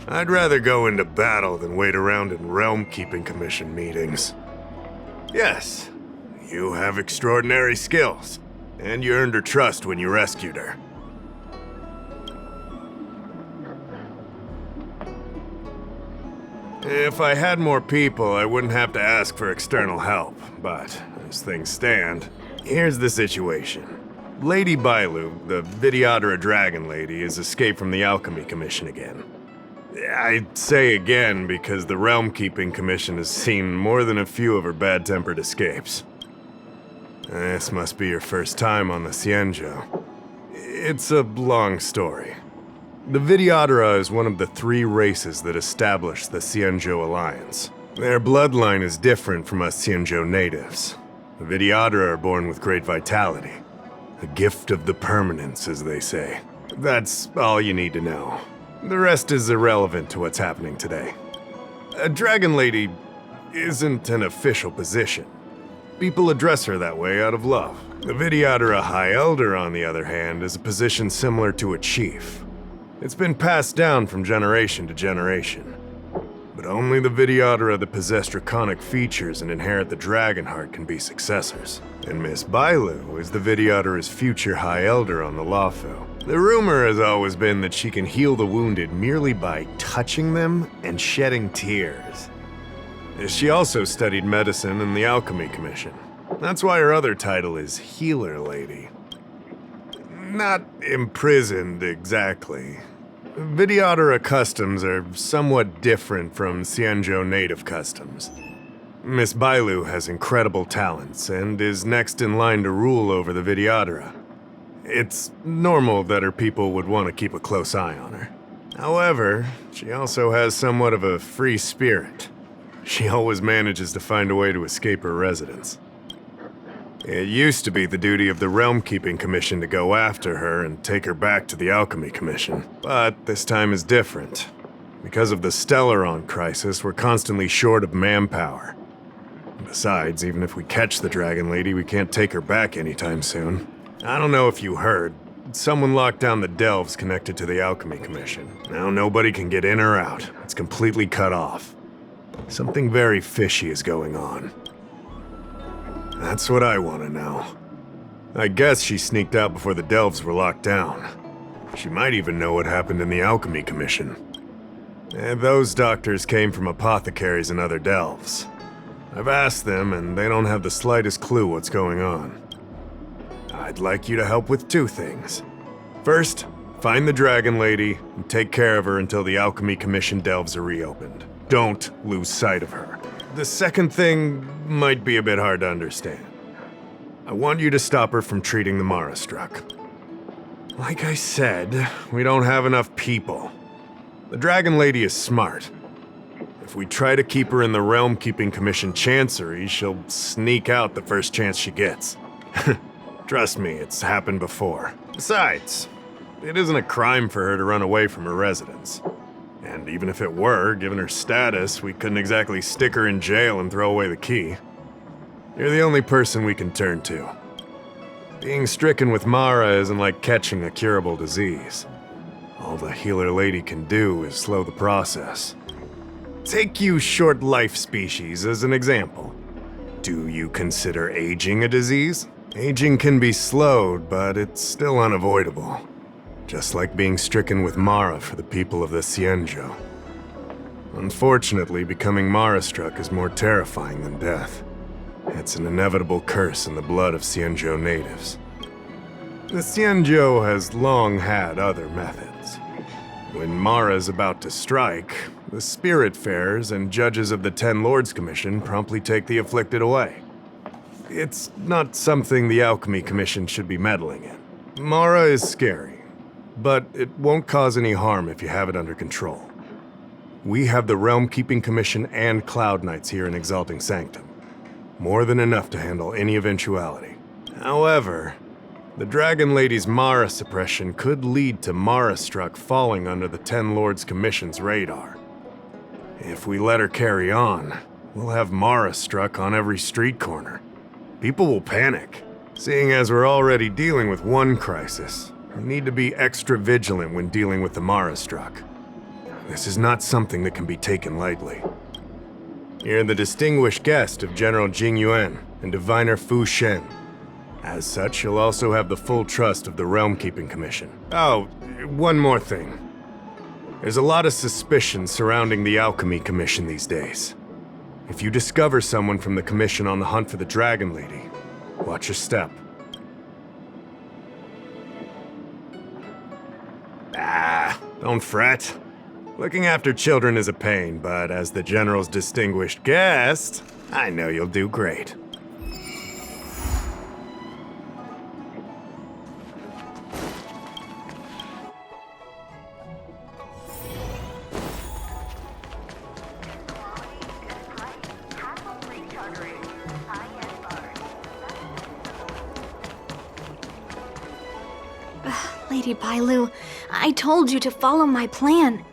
I'd rather go into battle than wait around in Realm-Keeping Commission meetings. Yes, you have extraordinary skills, and you earned her trust when you rescued her. If I had more people, I wouldn't have to ask for external help, but as things stand, here's the situation. Lady Bailu, the Videodora Dragon Lady, has escaped from the Alchemy Commission again. I say again because the Realm-Keeping Commission has seen more than a few of her bad-tempered escapes. This must be your first time on the Xianzhou. It's a long story. The Videodora is one of the 3 races that established the Xianzhou Alliance. Their bloodline is different from us Xianzhou natives. The Videodora are born with great vitality. A gift of the permanence, as they say. That's all you need to know. The rest is irrelevant to what's happening today. A Dragon Lady isn't an official position. People address her that way out of love. The Videodora High Elder, on the other hand, is a position similar to a chief. It's been passed down from generation to generation. But only the Videodora that possess draconic features and inherit the dragon heart can be successors. And Miss Bailu is the Videodora's future High Elder on the Lawfu. The rumor has always been that she can heal the wounded merely by touching them and shedding tears. She also studied medicine in the Alchemy Commission. That's why her other title is Healer Lady. Not imprisoned, exactly. Videodora customs are somewhat different from Xianzhou native customs. Miss Bailu has incredible talents and is next in line to rule over the Videodora. It's normal that her people would want to keep a close eye on her. However, she also has somewhat of a free spirit. She always manages to find a way to escape her residence. It used to be the duty of the Realm-Keeping Commission to go after her and take her back to the Alchemy Commission. But this time is different. Because of the Stellaron crisis, we're constantly short of manpower. Besides, even if we catch the Dragon Lady, we can't take her back anytime soon. I don't know if you heard, someone locked down the delves connected to the Alchemy Commission. Now nobody can get in or out. It's completely cut off. Something very fishy is going on. That's what I want to know. I guess she sneaked out before the delves were locked down. She might even know what happened in the Alchemy Commission. And those doctors came from apothecaries and other delves. I've asked them, and they don't have the slightest clue what's going on. I'd like you to help with 2 things. First, find the Dragon Lady and take care of her until the Alchemy Commission delves are reopened. Don't lose sight of her. The second thing might be a bit hard to understand. I want you to stop her from treating the Mara struck. Like I said, we don't have enough people. The Dragon Lady is smart. If we try to keep her in the Realm-Keeping Commission Chancery, she'll sneak out the first chance she gets. Trust me, it's happened before. Besides, it isn't a crime for her to run away from her residence. And even if it were, given her status, we couldn't exactly stick her in jail and throw away the key. You're the only person we can turn to. Being stricken with Mara isn't like catching a curable disease. All the Healer Lady can do is slow the process. Take you short life species as an example. Do you consider aging a disease? Aging can be slowed, but it's still unavoidable. Just like being stricken with Mara for the people of the Xianzhou. Unfortunately, becoming Mara-struck is more terrifying than death. It's an inevitable curse in the blood of Xianzhou natives. The Xianzhou has long had other methods. When Mara is about to strike, the Spiritfarers and judges of the Ten Lords Commission promptly take the afflicted away. It's not something the Alchemy Commission should be meddling in. Mara is scary, but it won't cause any harm if you have it under control. We have the Realm-Keeping Commission and Cloud Knights here in Exalting Sanctum. More than enough to handle any eventuality. However, the Dragon Lady's Mara suppression could lead to Mara-struck falling under the Ten Lords Commission's radar. If we let her carry on, we'll have Mara-struck on every street corner. People will panic. Seeing as we're already dealing with one crisis, we need to be extra vigilant when dealing with the Mara-struck. This is not something that can be taken lightly. You're the distinguished guest of General Jing Yuan and Diviner Fu Shen. As such, you'll also have the full trust of the Realm Keeping Commission. Oh, one more thing. There's a lot of suspicion surrounding the Alchemy Commission these days. If you discover someone from the Commission on the hunt for the Dragon Lady, watch your step. Don't fret. Looking after children is a pain, but as the General's distinguished guest, I know you'll do great. Lady Bailu, I told you to follow my plan.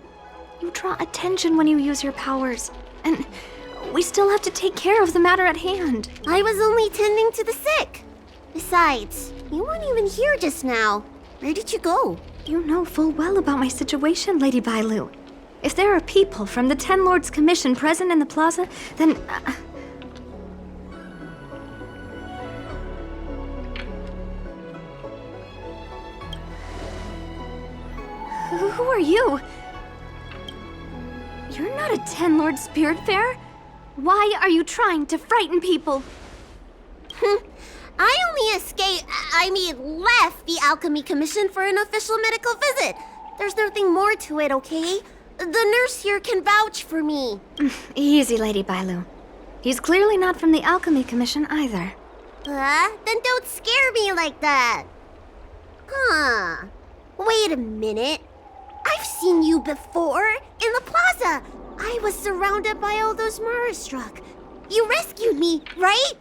You draw attention when you use your powers, and we still have to take care of the matter at hand. I was only tending to the sick. Besides, you weren't even here just now. Where did you go? You know full well about my situation, Lady Bailu. If there are people from the Ten Lords Commission present in the plaza, then... Who are you? You're not a Ten Lord Spirit Fair. Why are you trying to frighten people? I only left the Alchemy Commission for an official medical visit. There's nothing more to it, okay? The nurse here can vouch for me. Easy, Lady Bailu. He's clearly not from the Alchemy Commission either. Then don't scare me like that. Huh. Wait a minute. I've seen you before, in the plaza. I was surrounded by all those Marastruck. You rescued me, right?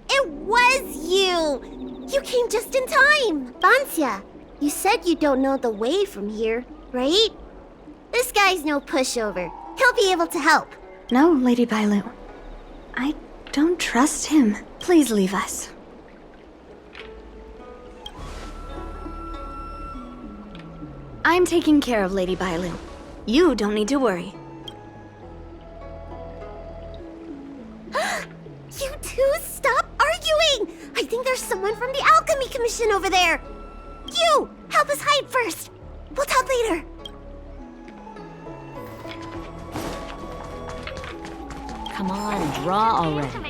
It was you! You came just in time! Bancia, you said you don't know the way from here, right? This guy's no pushover. He'll be able to help. No, Lady Bailu. I don't trust him. Please leave us. I'm taking care of Lady Bailu. You don't need to worry. You two, stop arguing! I think there's someone from the Alchemy Commission over there. You, help us hide first. We'll talk later. Come on, draw already.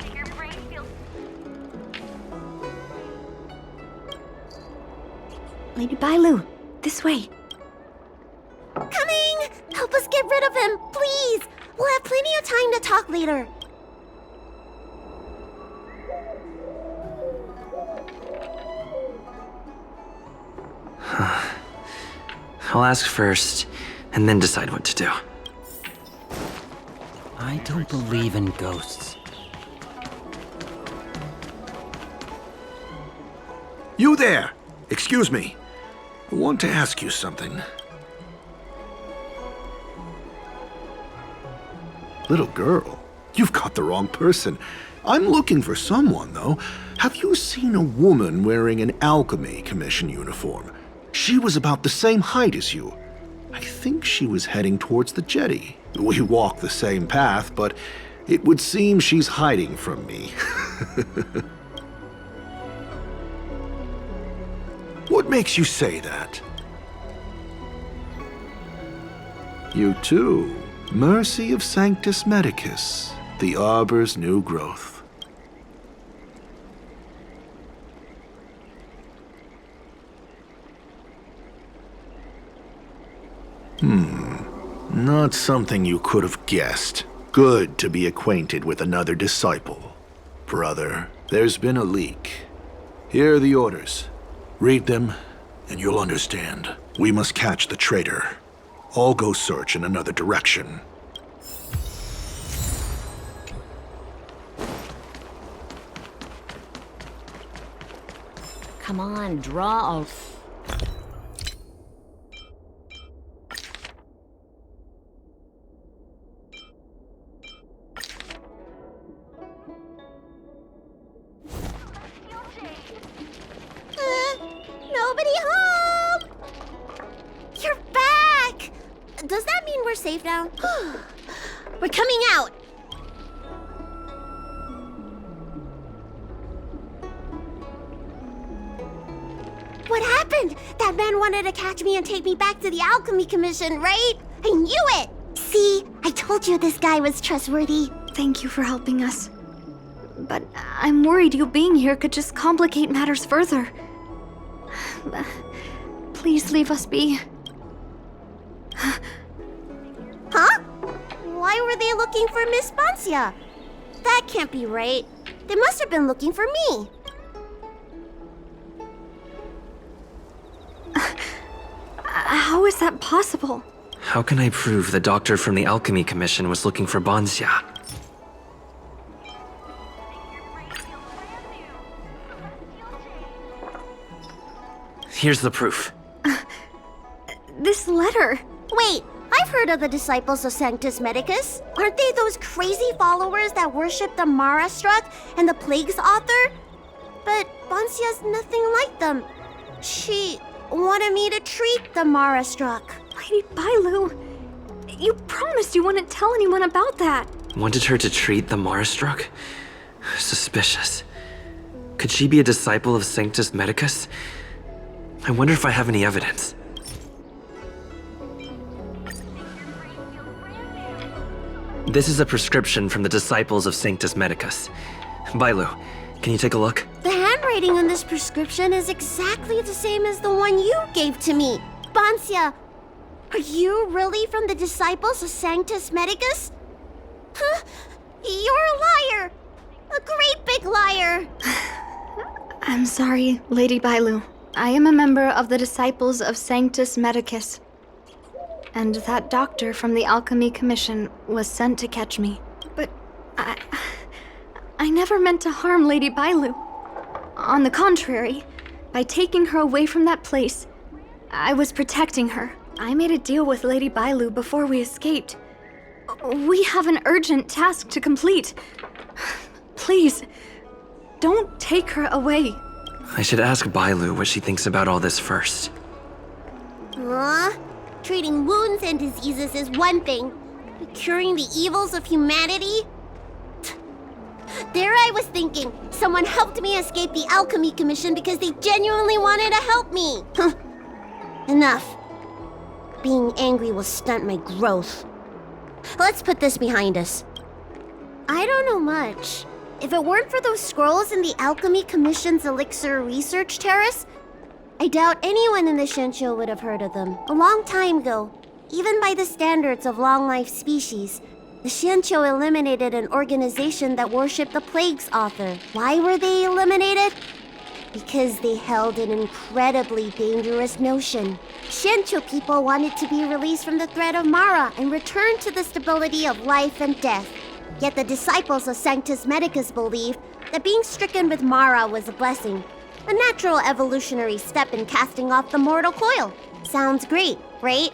Lady Bailu, this way. Coming! Help us get rid of him, please! We'll have plenty of time to talk later. I'll ask first, and then decide what to do. I don't believe in ghosts. You there! Excuse me. I want to ask you something. Little girl, you've got the wrong person. I'm looking for someone, though. Have you seen a woman wearing an Alchemy Commission uniform? She was about the same height as you. I think she was heading towards the jetty. We walk the same path, but it would seem she's hiding from me. What makes you say that? You too. Mercy of Sanctus Medicus, the Arbor's new growth. Not something you could have guessed. Good to be acquainted with another disciple. Brother, there's been a leak. Here are the orders. Read them, and you'll understand. We must catch the traitor. I'll go search in another direction. Come on, draw a... Nobody home! You're back! Does that mean we're safe now? We're coming out! What happened? That man wanted to catch me and take me back to the Alchemy Commission, right? I knew it! See, I told you this guy was trustworthy. Thank you for helping us. But I'm worried you being here could just complicate matters further. Please leave us be. Huh? Why were they looking for Miss Bancia? That can't be right. They must have been looking for me. How is that possible? How can I prove the doctor from the Alchemy Commission was looking for Bancia? Here's the proof. This letter. Wait, I've heard of the disciples of Sanctus Medicus. Aren't they those crazy followers that worship the Mara Struck and the Plague's author? But Bancia's nothing like them. She wanted me to treat the Mara Struck. Lady Bailu, you promised you wouldn't tell anyone about that. Wanted her to treat the Marastruck? Suspicious. Could she be a disciple of Sanctus Medicus? I wonder if I have any evidence. This is a prescription from the disciples of Sanctus Medicus. Bailu, can you take a look? The handwriting on this prescription is exactly the same as the one you gave to me. Bancia, are you really from the disciples of Sanctus Medicus? Huh? You're a liar! A great big liar! I'm sorry, Lady Bailu. I am a member of the Disciples of Sanctus Medicus. And that doctor from the Alchemy Commission was sent to catch me. But I never meant to harm Lady Bailu. On the contrary, by taking her away from that place, I was protecting her. I made a deal with Lady Bailu before we escaped. We have an urgent task to complete. Please, don't take her away. I should ask Bailu what she thinks about all this first. Treating wounds and diseases is one thing, but curing the evils of humanity? There I was thinking, someone helped me escape the Alchemy Commission because they genuinely wanted to help me. Enough. Being angry will stunt my growth. Let's put this behind us. I don't know much. If it weren't for those scrolls in the Alchemy Commission's Elixir Research Terrace, I doubt anyone in the Shincho would have heard of them. A long time ago, even by the standards of long-life species, the Shincho eliminated an organization that worshipped the Plague's author. Why were they eliminated? Because they held an incredibly dangerous notion. Shincho people wanted to be released from the threat of Mara and return to the stability of life and death. Yet the disciples of Sanctus Medicus believed that being stricken with Mara was a blessing, a natural evolutionary step in casting off the mortal coil. Sounds great, right?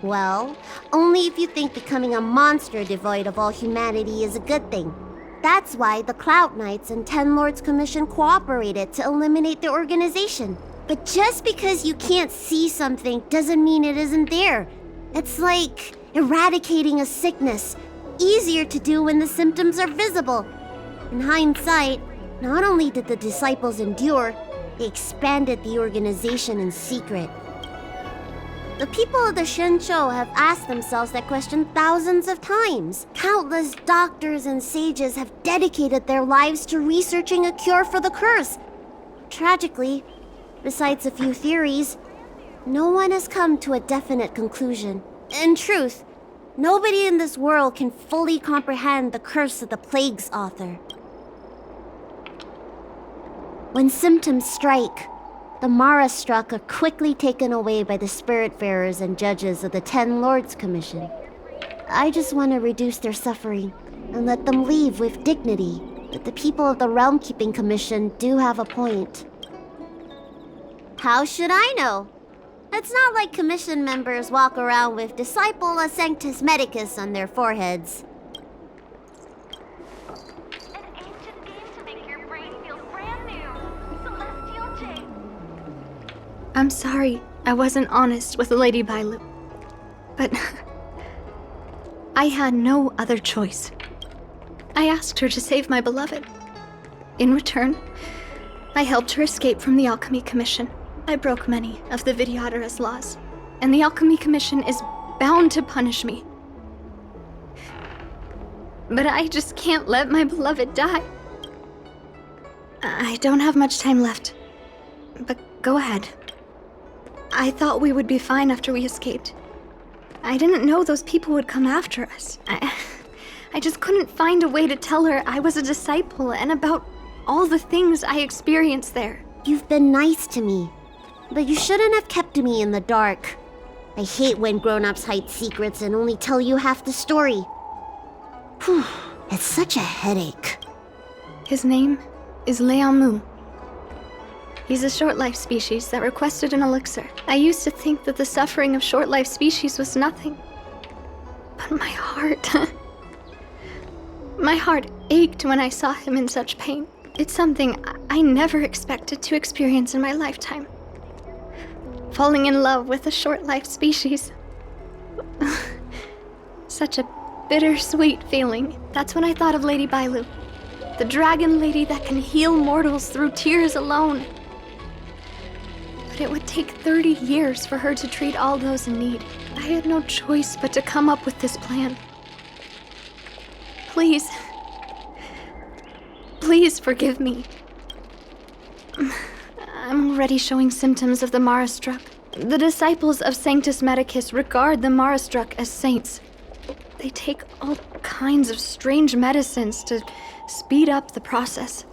Well, only if you think becoming a monster devoid of all humanity is a good thing. That's why the Cloud Knights and Ten Lords Commission cooperated to eliminate the organization. But just because you can't see something doesn't mean it isn't there. It's like eradicating a sickness. Easier to do when the symptoms are visible. In hindsight, not only did the disciples endure, they expanded the organization in secret. The people of the Shincho have asked themselves that question thousands of times. Countless doctors and sages have dedicated their lives to researching a cure for the curse. Tragically, besides a few theories, no one has come to a definite conclusion. In truth, nobody in this world can fully comprehend the curse of the Plague's author. When symptoms strike, the Mara Struck are quickly taken away by the Spiritfarers and judges of the Ten Lords Commission. I just want to reduce their suffering and let them leave with dignity. But the people of the Realm Keeping Commission do have a point. How should I know? It's not like Commission members walk around with Disciple of Sanctus Medicus on their foreheads. An ancient game to make your brain feel brand new. Celestial J. I'm sorry I wasn't honest with Lady Bailu. But I had no other choice. I asked her to save my beloved. In return, I helped her escape from the Alchemy Commission. I broke many of the Videodara's laws, and the Alchemy Commission is bound to punish me. But I just can't let my beloved die. I don't have much time left, but go ahead. I thought we would be fine after we escaped. I didn't know those people would come after us. I just couldn't find a way to tell her I was a disciple and about all the things I experienced there. You've been nice to me, but you shouldn't have kept me in the dark. I hate when grown-ups hide secrets and only tell you half the story. Whew, it's such a headache. His name is Leamu. He's a short-life species that requested an elixir. I used to think that the suffering of short-life species was nothing. But my heart... my heart ached when I saw him in such pain. It's something I never expected to experience in my lifetime. Falling in love with a short-life species. Such a bittersweet feeling. That's when I thought of Lady Bailu. The dragon lady that can heal mortals through tears alone. But it would take 30 years for her to treat all those in need. I had no choice but to come up with this plan. Please. Please forgive me. I'm already showing symptoms of the Marastruck. The disciples of Sanctus Medicus regard the Marastruck as saints. They take all kinds of strange medicines to speed up the process.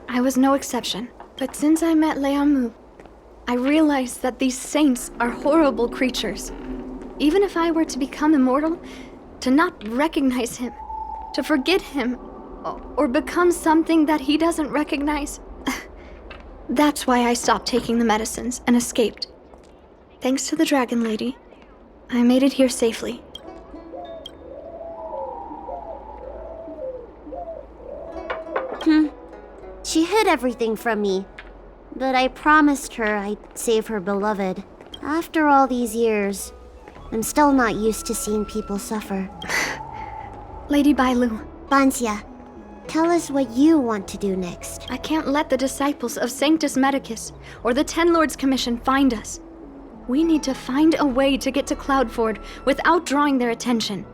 I was no exception. But since I met Leamu, I realized that these saints are horrible creatures. Even if I were to become immortal, to not recognize him, to forget him, or become something that he doesn't recognize. That's why I stopped taking the medicines and escaped. Thanks to the Dragon Lady, I made it here safely. She hid everything from me, but I promised her I'd save her beloved. After all these years, I'm still not used to seeing people suffer. Lady Bailu, Bansia, tell us what you want to do next. I can't let the disciples of Sanctus Medicus or the Ten Lords Commission find us. We need to find a way to get to Cloudford without drawing their attention.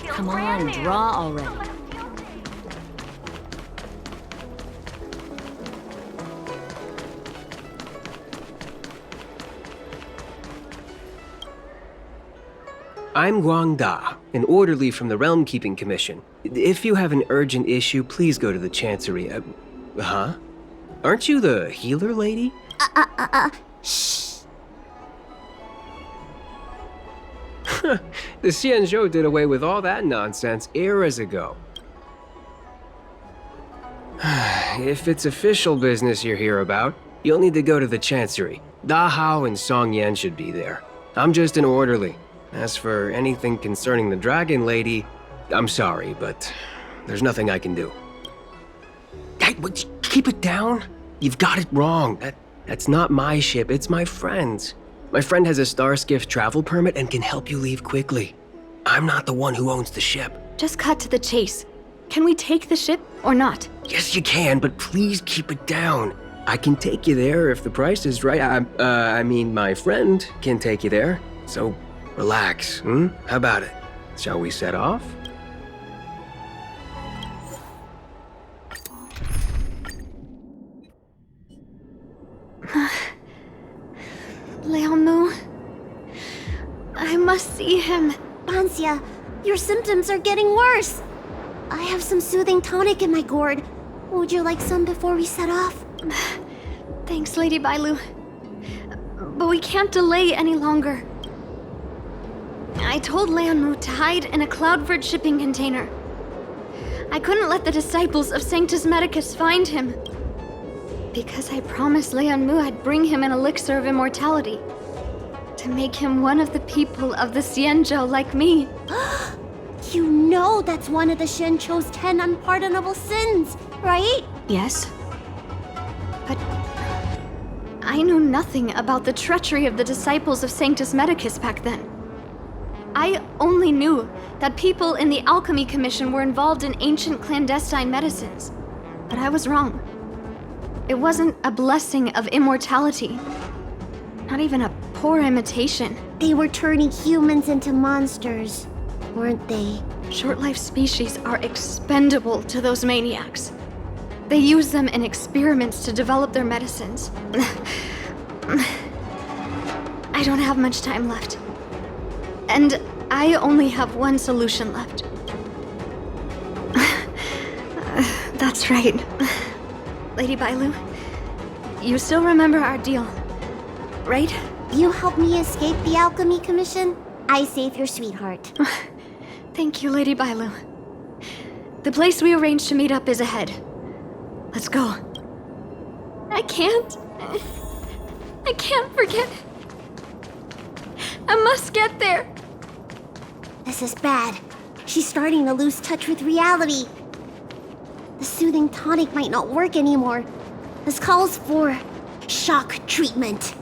Come on, draw already. I'm Guang Da, an orderly from the Realm Keeping Commission. If you have an urgent issue, please go to the Chancery. Huh? Aren't you the healer lady? Shh. The Xianzhou did away with all that nonsense eras ago. If it's official business you're here about, you'll need to go to the Chancery. Da Hao and Song Yan should be there. I'm just an orderly. As for anything concerning the Dragon Lady, I'm sorry, but there's nothing I can do. Hey, keep it down. You've got it wrong. That's not my ship, it's my friend's. My friend has a Starskiff travel permit and can help you leave quickly. I'm not the one who owns the ship. Just cut to the chase. Can we take the ship or not? Yes, you can, but please keep it down. I can take you there if the price is right. I mean, my friend can take you there. So, relax, How about it? Shall we set off? Leamu, I must see him. Bansia, your symptoms are getting worse. I have some soothing tonic in my gourd. Would you like some before we set off? Thanks, Lady Bailu. But we can't delay any longer. I told Leamu to hide in a Cloudford shipping container. I couldn't let the disciples of Sanctus Medicus find him. Because I promised Leamu I'd bring him an elixir of immortality. To make him one of the people of the Xianzhou like me. You know that's one of the Shenchou's 10 unpardonable sins, right? Yes. But I knew nothing about the treachery of the disciples of Sanctus Medicus back then. I only knew that people in the Alchemy Commission were involved in ancient clandestine medicines. But I was wrong. It wasn't a blessing of immortality. Not even a poor imitation. They were turning humans into monsters, weren't they? Short-life species are expendable to those maniacs. They use them in experiments to develop their medicines. I don't have much time left. And I only have one solution left. That's right. Lady Bailu, you still remember our deal, right? You helped me escape the Alchemy Commission? I saved your sweetheart. Thank you, Lady Bailu. The place we arranged to meet up is ahead. Let's go. I can't forget. I must get there. This is bad. She's starting to lose touch with reality. The soothing tonic might not work anymore. This calls for shock treatment.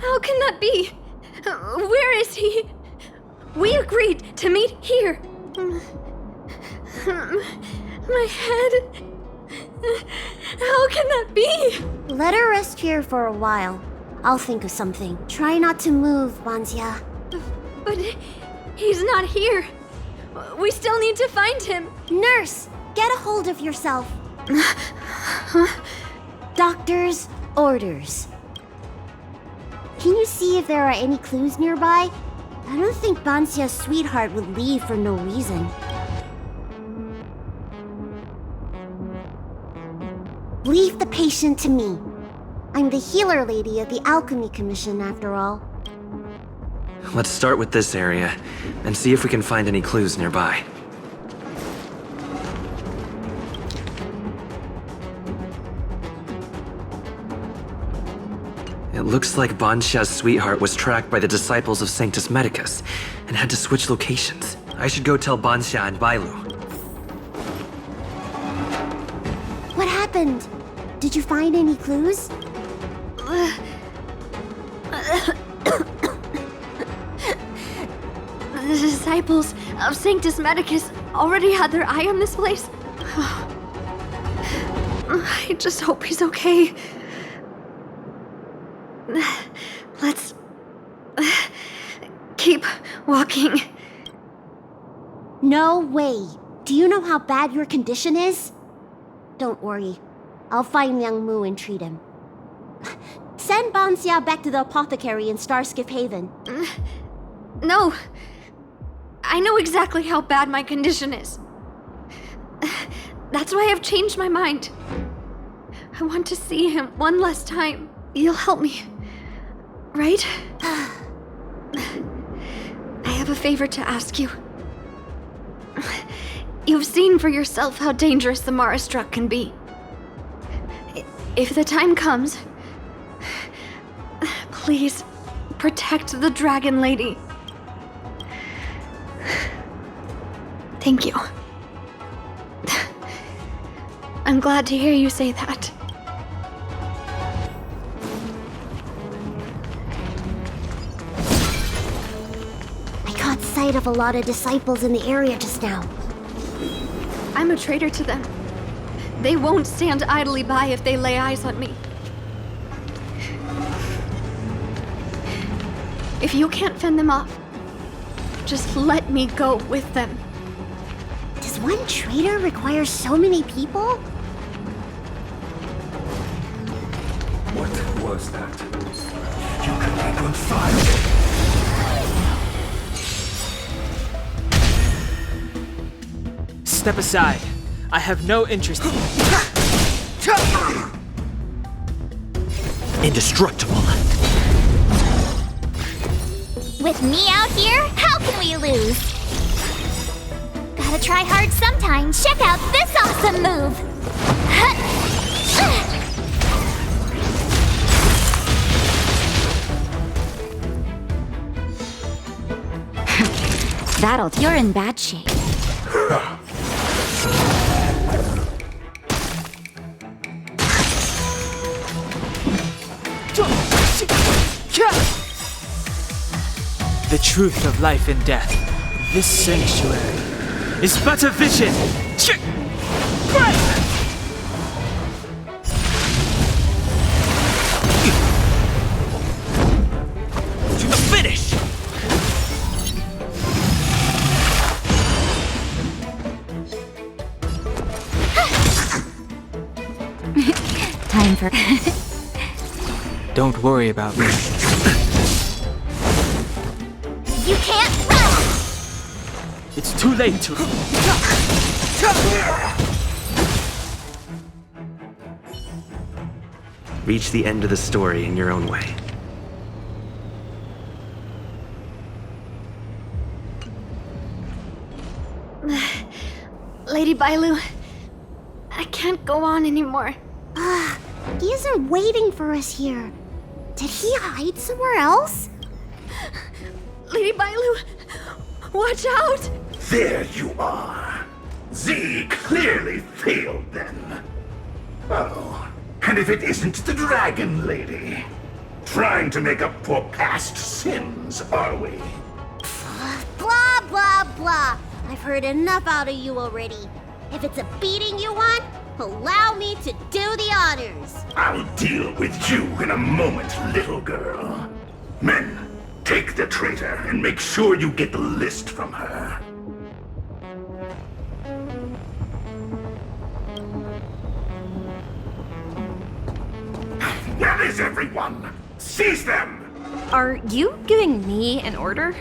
How can that be? Where is he? We agreed to meet here. My head. How can that be? Let her rest here for a while. I'll think of something. Try not to move, Banzia. But he's not here. We still need to find him. Nurse, get a hold of yourself. Doctor's orders. Can you see if there are any clues nearby? I don't think Banzia's sweetheart would leave for no reason. Leave the patient to me. I'm the healer lady of the Alchemy Commission, after all. Let's start with this area and see if we can find any clues nearby. It looks like Banxia's sweetheart was tracked by the disciples of Sanctus Medicus and had to switch locations. I should go tell Banxia and Bailu. What happened? Did you find any clues? The disciples of Sanctus Medicus already had their eye on this place. I just hope he's okay. Let's keep walking. No way. Do you know how bad your condition is? Don't worry. I'll find Young Mu and treat him. Send Banxia back to the apothecary in Starskip Haven. No. I know exactly how bad my condition is. That's why I've changed my mind. I want to see him one last time. You'll help me, right? I have a favor to ask you. You've seen for yourself how dangerous the Marastruck can be. If the time comes, please protect the Dragon Lady. Thank you. I'm glad to hear you say that. I caught sight of a lot of disciples in the area just now. I'm a traitor to them. They won't stand idly by if they lay eyes on me. If you can't fend them off, just let me go with them. Does one traitor require so many people? What was that? You could be on fire. Step aside. I have no interest in Indestructible. With me out here, how can we lose? Gotta try hard sometime. Check out this awesome move! You're in bad shape. The truth of life and death. This sanctuary is but a vision. To the finish! Time for... Don't worry about me. You can't run! It's too late to... Reach the end of the story in your own way. Lady Bailu, I can't go on anymore. He isn't waiting for us here. Did he hide somewhere else? Lady Bailu, watch out! There you are. Z clearly failed then. Oh, and if it isn't the Dragon Lady. Trying to make up for past sins, are we? Blah, blah, blah. I've heard enough out of you already. If it's a beating you want, allow me to do the honors. I'll deal with you in a moment, little girl. Men, take the traitor and make sure you get the list from her. Where is everyone? Seize them! Are you giving me an order?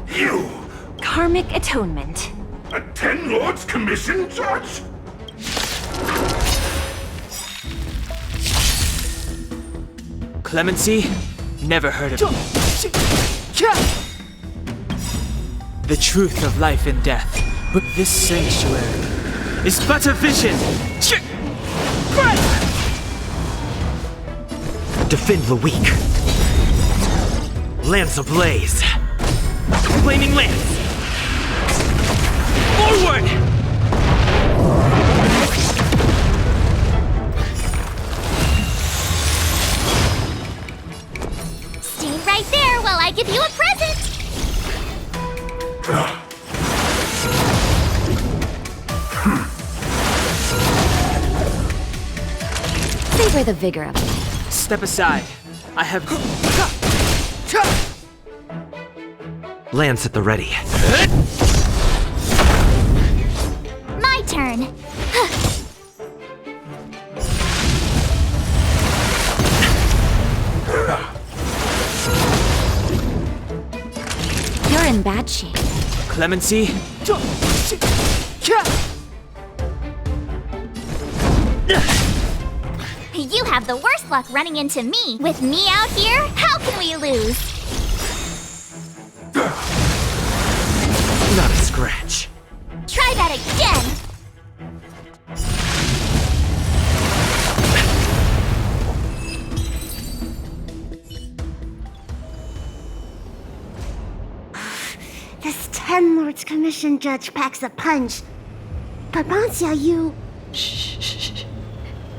You! Karmic atonement. A Ten Lords Commission judge? Clemency? Never heard of it. The truth of life and death. But this sanctuary is but a vision. Defend the weak. Lance ablaze. Flaming lance. Forward! Stay right there while I give you a present! Savor the vigor of it. Step aside. I have... Lance at the ready. My turn. You're in bad shape. Clemency? You have the worst luck running into me. With me out here, how can we lose? Not a scratch. Try that again! This Ten Lords Commission judge packs a punch. But Bancia, you... Shh.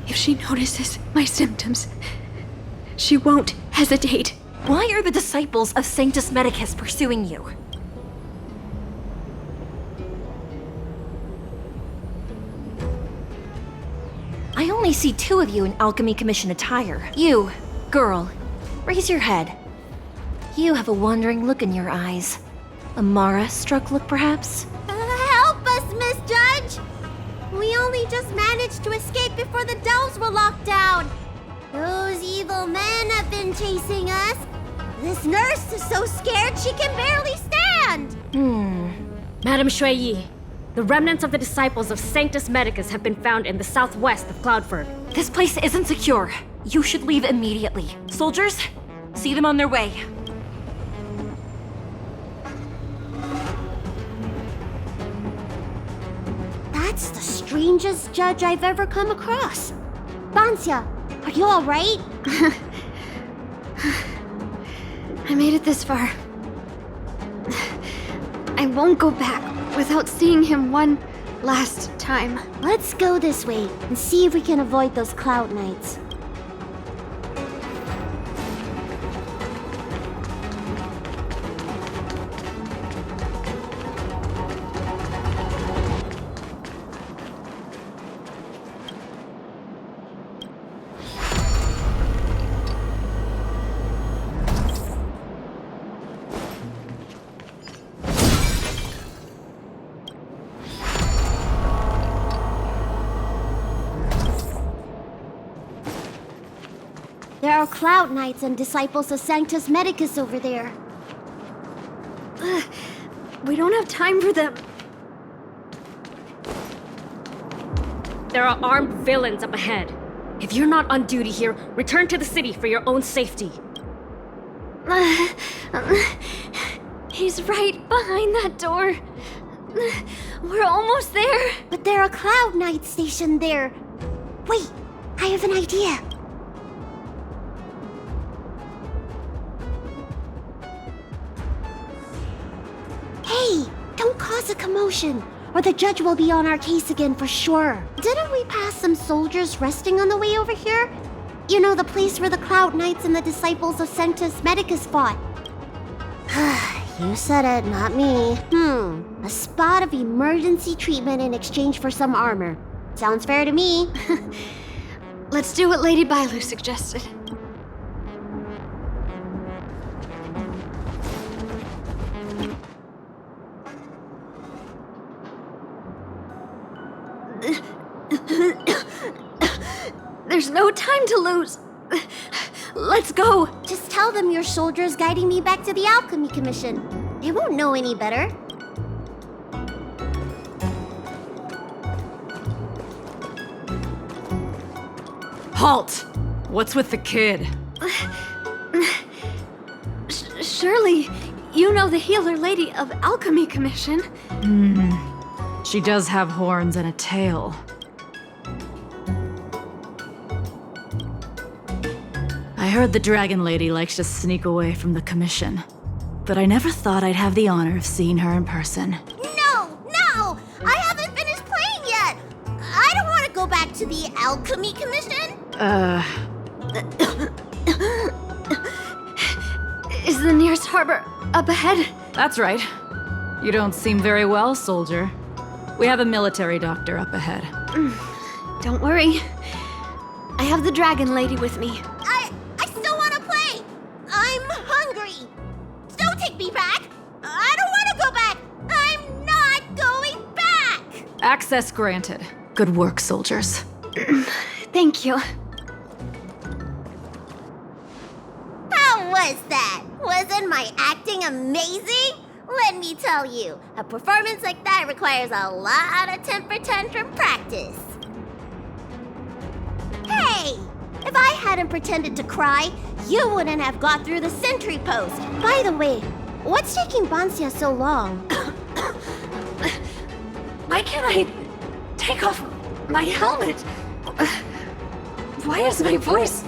If she notices my symptoms, she won't hesitate. Why are the disciples of Sanctus Medicus pursuing you? I only see two of you in Alchemy Commission attire. You, girl, raise your head. You have a wandering look in your eyes. A Mara-struck look, perhaps? Help us, Miss Judge! We only just managed to escape before the delves were locked down. Those evil men have been chasing us. This nurse is so scared she can barely stand. Madame Shui, the remnants of the disciples of Sanctus Medicus have been found in the southwest of Cloudford. This place isn't secure. You should leave immediately. Soldiers, see them on their way. That's the strangest judge I've ever come across. Bancia, are you all right? I made it this far. I won't go back without seeing him one last time. Let's go this way and see if we can avoid those cloud nights. There are Cloud Knights and Disciples of Sanctus Medicus over there. We don't have time for them. There are armed villains up ahead. If you're not on duty here, return to the city for your own safety. He's right behind that door. We're almost there. But there are Cloud Knights stationed there. Wait, I have an idea. Hey, don't cause a commotion, or the judge will be on our case again for sure. Didn't we pass some soldiers resting on the way over here? You know, the place where the Cloud Knights and the Disciples of Sanctus Medicus fought. You said it, not me. A spot of emergency treatment in exchange for some armor. Sounds fair to me. Let's do what Lady Bailu suggested. There's no time to lose. Let's go. Just tell them your soldiers guiding me back to the Alchemy Commission. They won't know any better. Halt! What's with the kid? Surely, you know the healer lady of Alchemy Commission. She does have horns and a tail. I heard the Dragon Lady likes to sneak away from the commission, but I never thought I'd have the honor of seeing her in person. No! I haven't finished playing yet! I don't want to go back to the Alchemy Commission! Is the nearest harbor up ahead? That's right. You don't seem very well, soldier. We have a military doctor up ahead. Don't worry. I have the Dragon Lady with me. I still want to play! I'm hungry! Don't take me back! I don't want to go back! I'm not going back! Access granted. Good work, soldiers. Thank you. How was that? Wasn't my acting amazing? Let me tell you, a performance like that requires a lot of temper tantrum practice. Hey! If I hadn't pretended to cry, you wouldn't have got through the sentry post. By the way, what's taking Bansia so long? Why can't I take off my helmet? Why is my voice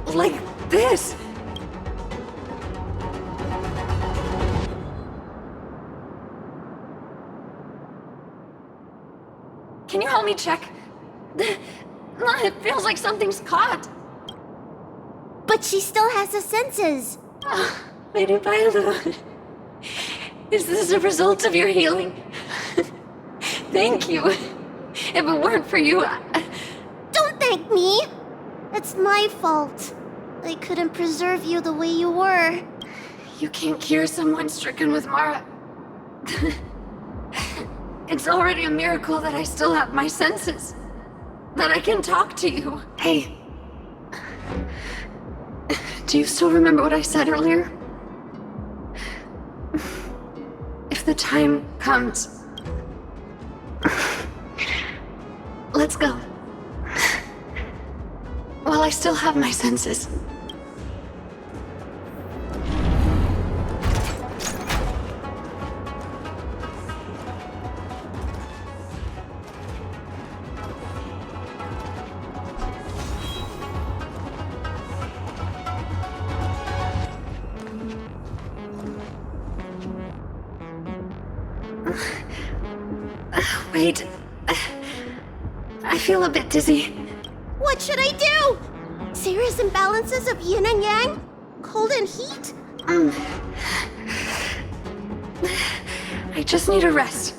like this? Can you help me check? It feels like something's caught. But she still has the senses. Lady Bailu, is this a result of your healing? Thank you. If it weren't for you, Don't thank me. It's my fault. I couldn't preserve you the way you were. You can't cure someone stricken with Mara. It's already a miracle that I still have my senses. That I can talk to you. Hey. Do you still remember what I said earlier? If the time comes... Let's go. While I still have my senses. Wait. I feel a bit dizzy. What should I do? Serious imbalances of yin and yang? Cold and heat? I just need a rest.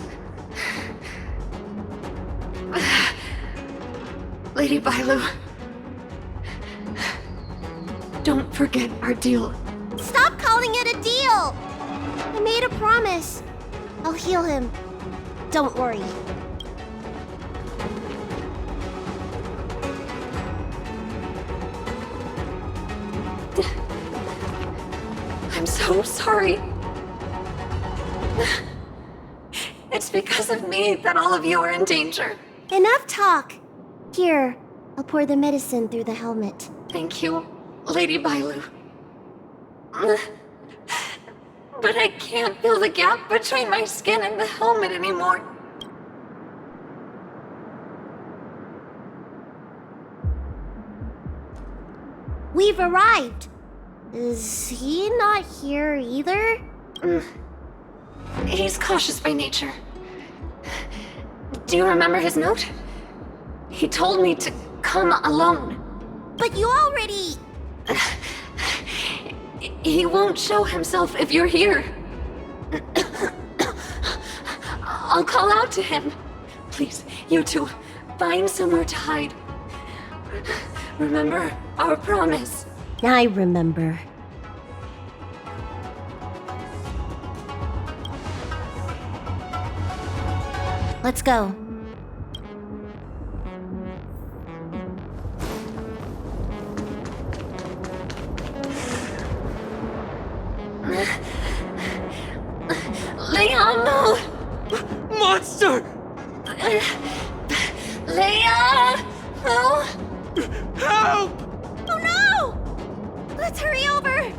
Lady Bailu. Don't forget our deal. Stop calling it a deal! I made a promise. I'll heal him. Don't worry. I'm so sorry. It's because of me that all of you are in danger. Enough talk. Here, I'll pour the medicine through the helmet. Thank you, Lady Bailu. But I can't feel the gap between my skin and the helmet anymore. We've arrived. Is he not here either? He's cautious by nature. Do you remember his note? He told me to come alone. But you already... He won't show himself if you're here. I'll call out to him. Please, you two, find somewhere to hide. Remember our promise. I remember. Let's go. Leon, no! Monster! Leon! No! Help! Oh no! Let's hurry over!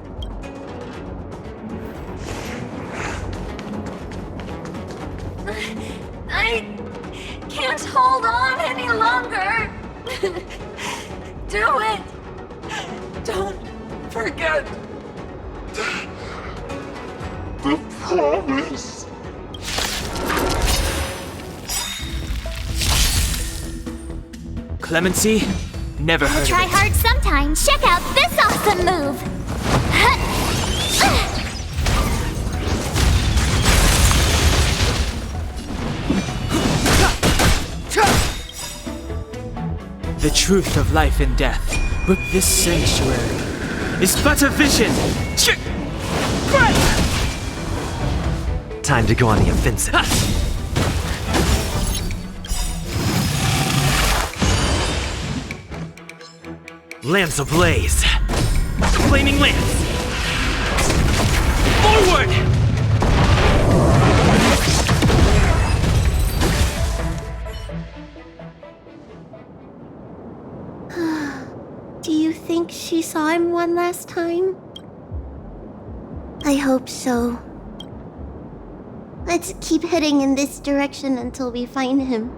I can't hold on any longer. Do it! Don't forget the promise. Clemency? Never heard Try of it. hard sometimes. Check out this awesome move. The truth of life and death, but this sanctuary is but a vision. Time to go on the offensive. Lance ablaze! Flaming lance! Forward! Do you think she saw him one last time? I hope so. Let's keep heading in this direction until we find him.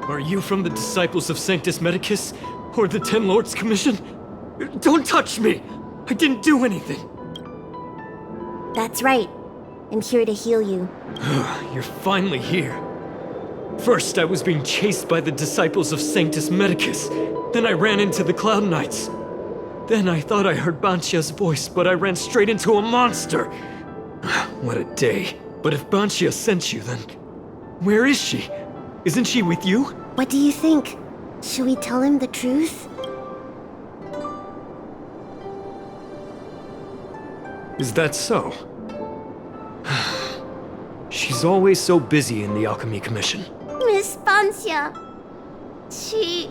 Are you from the Disciples of Sanctus Medicus? Or the Ten Lords Commission? Don't touch me! I didn't do anything! That's right. I'm here to heal you. You're finally here. First, I was being chased by the Disciples of Sanctus Medicus. Then I ran into the Cloud Knights. Then I thought I heard Banshia's voice, but I ran straight into a monster. What a day. But if Banshia sent you, then where is she? Isn't she with you? What do you think? Should we tell him the truth? Is that so? She's always so busy in the Alchemy Commission. Miss Bansha. She...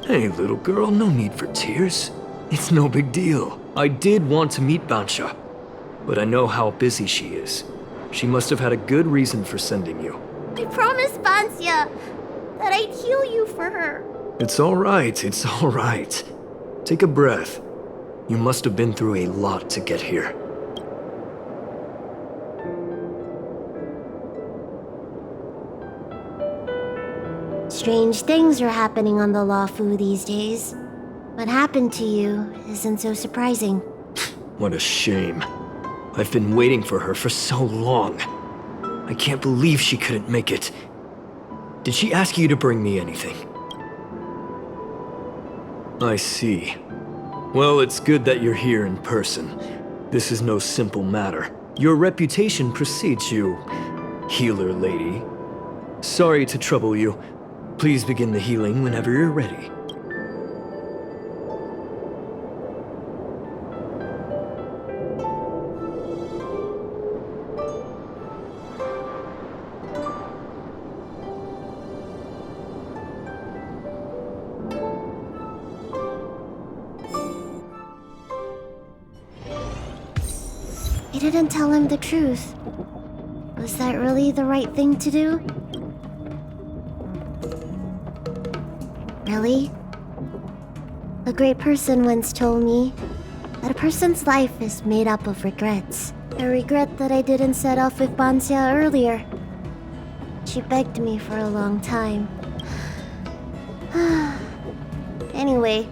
Hey, little girl, no need for tears. It's no big deal. I did want to meet Bansha, but I know how busy she is. She must have had a good reason for sending you. I promised Bansha that I'd heal you for her. It's all right. Take a breath. You must have been through a lot to get here. Strange things are happening on the Lawfu these days. What happened to you isn't so surprising. What a shame. I've been waiting for her for so long. I can't believe she couldn't make it. Did she ask you to bring me anything? I see. Well, it's good that you're here in person. This is no simple matter. Your reputation precedes you, healer lady. Sorry to trouble you. Please begin the healing whenever you're ready. You didn't tell him the truth. Was that really the right thing to do? Really? A great person once told me that a person's life is made up of regrets. I regret that I didn't set off with Bansia earlier. She begged me for a long time. Anyway,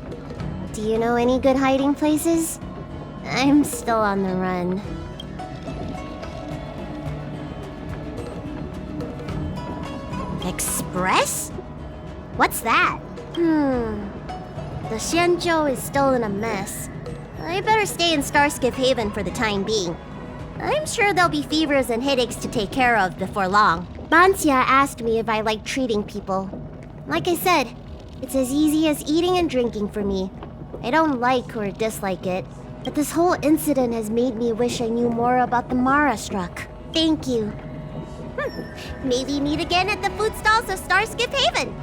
do you know any good hiding places? I'm still on the run. Express? What's that? The Xianzhou is still in a mess. I better stay in Starskip Haven for the time being. I'm sure there'll be fevers and headaches to take care of before long. Bansia asked me if I like treating people. Like I said, it's as easy as eating and drinking for me. I don't like or dislike it, but this whole incident has made me wish I knew more about the Mara struck. Thank you. Maybe meet again at the food stalls of Starskip Haven.